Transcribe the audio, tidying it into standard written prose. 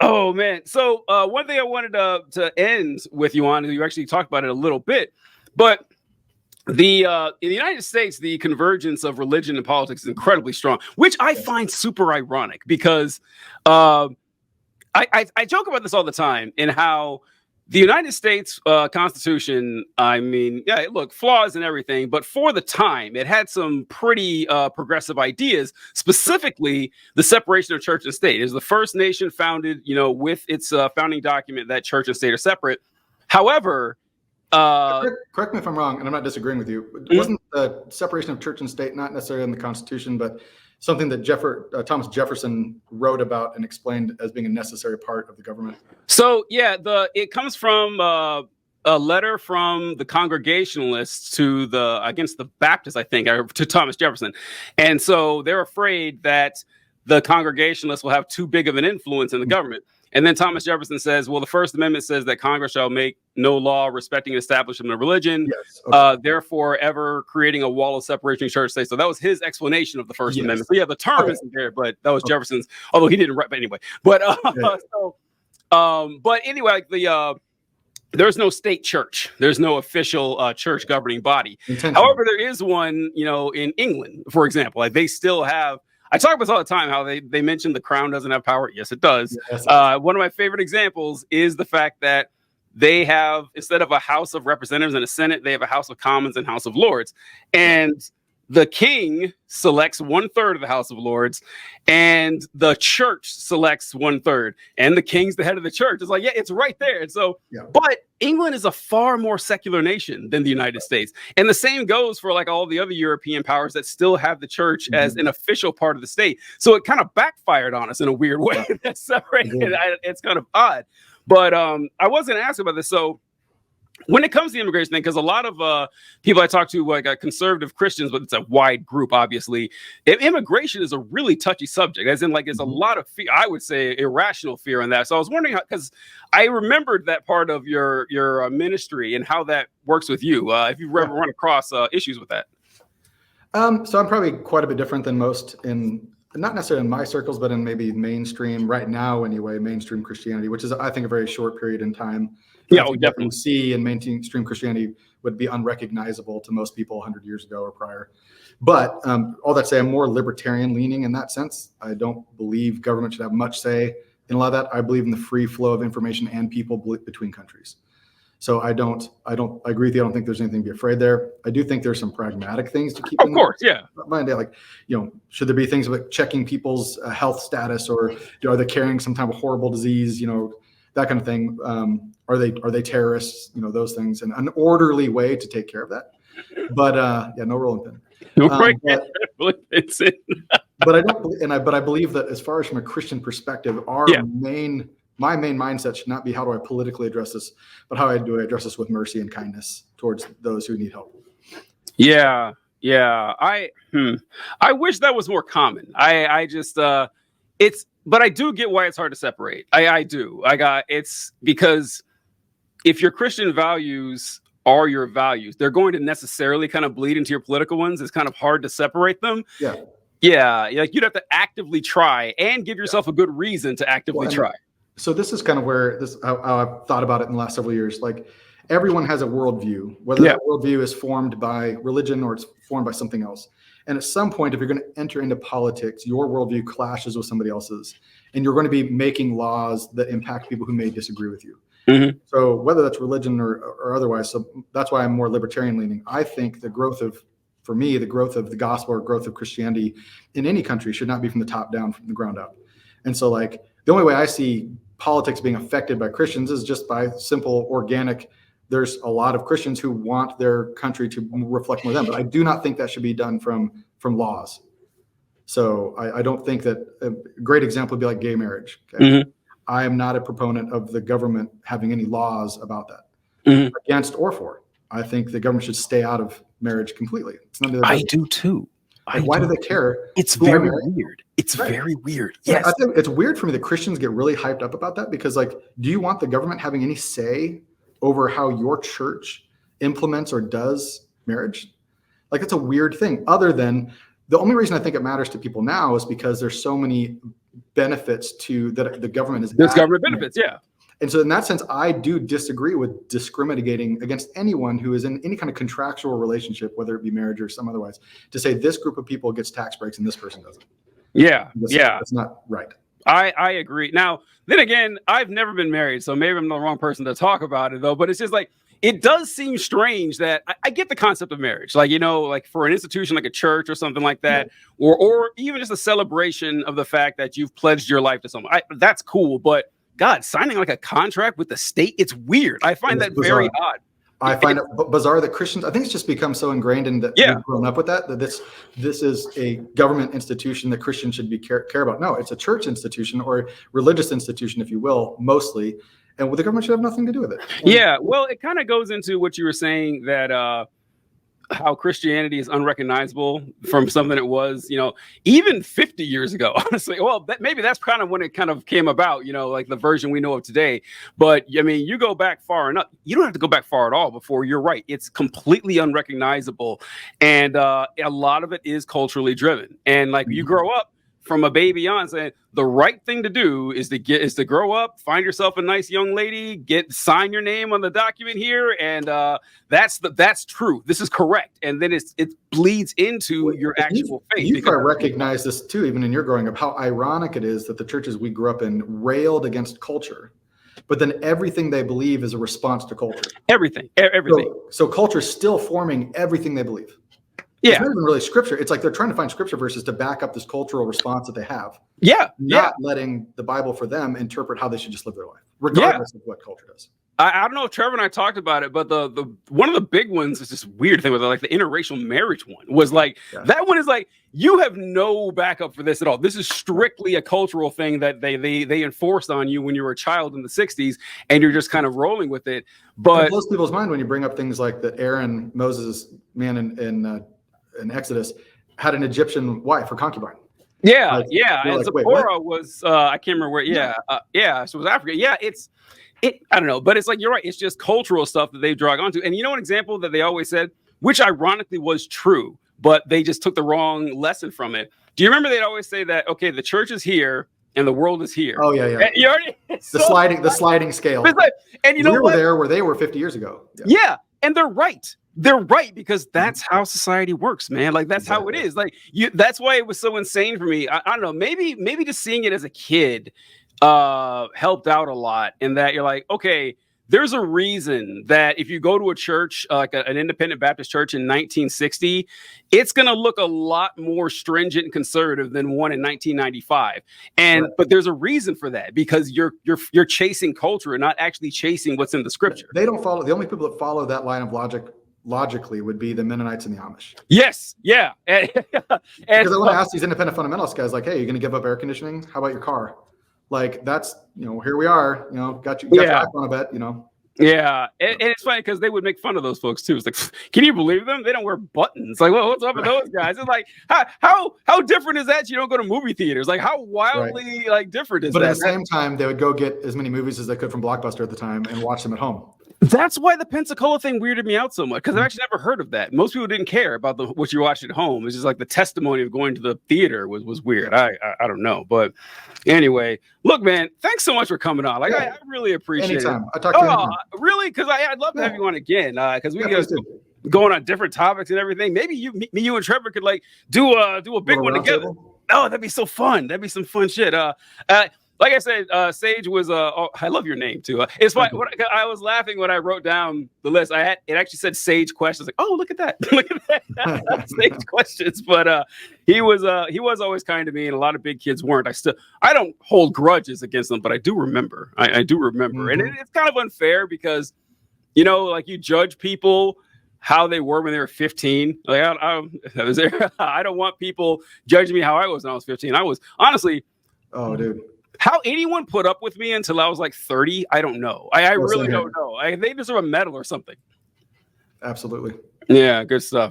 Oh man. So one thing I wanted to end with you on, you actually talked about it a little bit, but in the United States, the convergence of religion and politics is incredibly strong, which I find super ironic because uh, I joke about this all the time in how the United States Constitution, I mean, yeah, look, flaws and everything, but for the time, it had some pretty progressive ideas, specifically the separation of church and state. It was the first nation founded, with its founding document that church and state are separate. However, correct me if I'm wrong, and I'm not disagreeing with you. Wasn't the separation of church and state not necessarily in the Constitution, but something that Thomas Jefferson wrote about and explained as being a necessary part of the government? So yeah, it comes from a letter from the Congregationalists against the Baptists, I think, to Thomas Jefferson, and so they're afraid that the Congregationalists will have too big of an influence in the government. And then Thomas Jefferson says, well, the First Amendment says that Congress shall make no law respecting the establishment of religion, yes, okay. Therefore ever creating a wall of separation of church and state. So that was his explanation of the First Amendment. So yeah, the term isn't there, but that was Jefferson's, although he didn't write, but anyway. But but anyway, like there's no state church. There's no official church governing body. However, there is one, in England, for example. Like they still have. I talk about this all the time, how they mention the crown doesn't have power. Yes, it does. Yes, one of my favorite examples is the fact that they have, instead of a House of Representatives and a Senate, they have a House of Commons and House of Lords. And the king selects 1/3 of the House of Lords, and the church selects 1/3, and the king's the head of the church. It's like, yeah, it's right there. And so, but England is a far more secular nation than the United States. And the same goes for like all the other European powers that still have the church as an official part of the state. So it kind of backfired on us in a weird way. That's separated. It's kind of odd. But I was going to ask about this. So when it comes to the immigration thing, because a lot of people I talk to, like conservative Christians, but it's a wide group, obviously, immigration is a really touchy subject, as in like there's a lot of fear, I would say irrational fear in that. So I was wondering, because I remembered that part of your ministry and how that works with you, if you've ever run across issues with that. So I'm probably quite a bit different than most not necessarily in my circles, but in maybe mainstream, right now anyway, mainstream Christianity, which is, I think, a very short period in time. Yeah, definitely. See in mainstream Christianity would be unrecognizable to most people 100 years ago or prior. But all that to say, I'm more libertarian leaning in that sense. I don't believe government should have much say in a lot of that. I believe in the free flow of information and people between countries. So I agree with you. I don't think there's anything to be afraid there. I do think there's some pragmatic things to keep in mind. Of course, yeah. Like, should there be things like checking people's health status, or are they carrying some type of horrible disease, that kind of thing. Are they terrorists? Those things, and an orderly way to take care of that. But no rolling pin. But I don't, but I believe that as far as from a Christian perspective, my main mindset should not be how do I politically address this, but how do I address this with mercy and kindness towards those who need help. Yeah. I wish that was more common. I just but I do get why it's hard to separate. I do. It's because if your Christian values are your values, they're going to necessarily kind of bleed into your political ones. It's kind of hard to separate them. Yeah. Like you'd have to actively try and give yourself a good reason to actively try. So this is kind of where how I've thought about it in the last several years. Like everyone has a worldview, whether that worldview is formed by religion or it's formed by something else. And at some point, if you're going to enter into politics, your worldview clashes with somebody else's, and you're going to be making laws that impact people who may disagree with you. So whether that's religion or otherwise, so that's why I'm more libertarian leaning. I think the growth of the gospel or growth of Christianity in any country should not be from the top down, from the ground up. And so like the only way I see politics being affected by Christians is just by simple organic. There's a lot of Christians who want their country to reflect more them, but I do not think that should be done from laws. So I don't think that a great example would be like gay marriage. Okay? I am not a proponent of the government having any laws about that, against or for. I think the government should stay out of marriage completely. It's none of their business. I do too. Why do they care? It's very weird. It's very weird. Yes. I think it's weird for me that Christians get really hyped up about that, because like, do you want the government having any say over how your church implements or does marriage? Like, it's a weird thing. Other than the only reason I think it matters to people now is because there's so many benefits to that the government is. There's government benefits, yeah. And so in that sense, I do disagree with discriminating against anyone who is in any kind of contractual relationship, whether it be marriage or some otherwise, to say this group of people gets tax breaks and this person doesn't. Yeah, That's not right. I agree. Now, then again, I've never been married, so maybe I'm the wrong person to talk about it, though. But it's just like, it does seem strange that I get the concept of marriage, like, like for an institution like a church or something like that, or even just a celebration of the fact that you've pledged your life to someone. That's cool, but God, signing like a contract with the state, it's weird. I find that bizarre. Very odd. I find it bizarre that Christians, I think it's just become so ingrained in that we've grown up with that this is a government institution that Christians should be care about. No, it's a church institution or religious institution, if you will, mostly. And the government should have nothing to do with it. Yeah, well, it kind of goes into what you were saying, that how Christianity is unrecognizable from something it was, even 50 years ago, honestly. Well, maybe that's kind of when it kind of came about, like the version we know of today. But I mean, you go back far enough, you don't have to go back far at all before you're right. It's completely unrecognizable. And a lot of it is culturally driven. And like you grow up from a baby on saying the right thing to do is to grow up, find yourself a nice young lady, sign your name on the document here, and that's true. This is correct, and then it bleeds into your actual faith. You probably recognize this too, even in your growing up. How ironic it is that the churches we grew up in railed against culture, but then everything they believe is a response to culture. Everything. So culture is still forming everything they believe. Yeah. It's not even really scripture. It's like they're trying to find scripture verses to back up this cultural response that they have. Yeah. Not letting the Bible for them interpret how they should just live their life, regardless of what culture does. I don't know if Trevor and I talked about it, but the one of the big ones is this weird thing with like the interracial marriage one was like, that one is like, you have no backup for this at all. This is strictly a cultural thing that they enforced on you when you were a child in the 60s, and you're just kind of rolling with it. But it blows people's mind when you bring up things like that Aaron, Moses' man in Exodus, had an Egyptian wife or concubine. Yeah. And Zipporah was I can't remember where. So it was Africa. Yeah, I don't know, but it's like, you're right. It's just cultural stuff that they drag onto. And an example that they always said, which ironically was true, but they just took the wrong lesson from it. Do you remember they'd always say that, okay, the church is here and the world is here? Oh yeah. And the sliding scale. Like, and we were there where they were 50 years ago. Yeah, and they're right. They're right, because that's how society works, man. Like that's how it is. Like that's why it was so insane for me. I don't know. Maybe just seeing it as a kid helped out a lot, in that you're like, okay, there's a reason that if you go to a church like an independent Baptist church in 1960, it's going to look a lot more stringent and conservative than one in 1995. But there's a reason for that, because you're chasing culture and not actually chasing what's in the scripture. They don't follow. The only people that follow that line of logically would be the Mennonites and the Amish. Yes. Yeah. Because I want to ask these independent fundamentalist guys, like, hey, you're going to give up air conditioning? How about your car? Like, that's, here we are, got your iPhone, I bet, Yeah. And it's funny because they would make fun of those folks too. It's like, can you believe them? They don't wear buttons. Like, what's up with those guys? It's like, how different is that? You don't go to movie theaters. Like, how wildly different is that? But at the same time, they would go get as many movies as they could from Blockbuster at the time and watch them at home. That's why the Pensacola thing weirded me out so much, because I've actually never heard of that. Most people didn't care about what you watched at home. It's just like the testimony of going to the theater was weird. I don't know. But anyway, look, man, thanks so much for coming on. Like, I really appreciate anytime. it. I talk to you anytime. Really? Because I'd love to have you on again, because we can going on different topics and everything. Maybe you and Trevor could like do a big one together. Table? Oh, that'd be so fun. That'd be some fun shit. Like I said, Sage was I love your name too. It's fine. I was laughing when I wrote down the list. It actually said Sage questions. Like, oh, look at that, look at that, Sage questions. But he was always kind to me, and a lot of big kids weren't. I don't hold grudges against them, but I do remember. I do remember, and it's kind of unfair because like you judge people how they were when they were 15. Like I was there. I don't want people judging me how I was when I was 15. I was honestly. Oh, dude. How anyone put up with me until I was like 30, I don't know. I really don't know. They deserve a medal or something. Absolutely. Yeah, good stuff.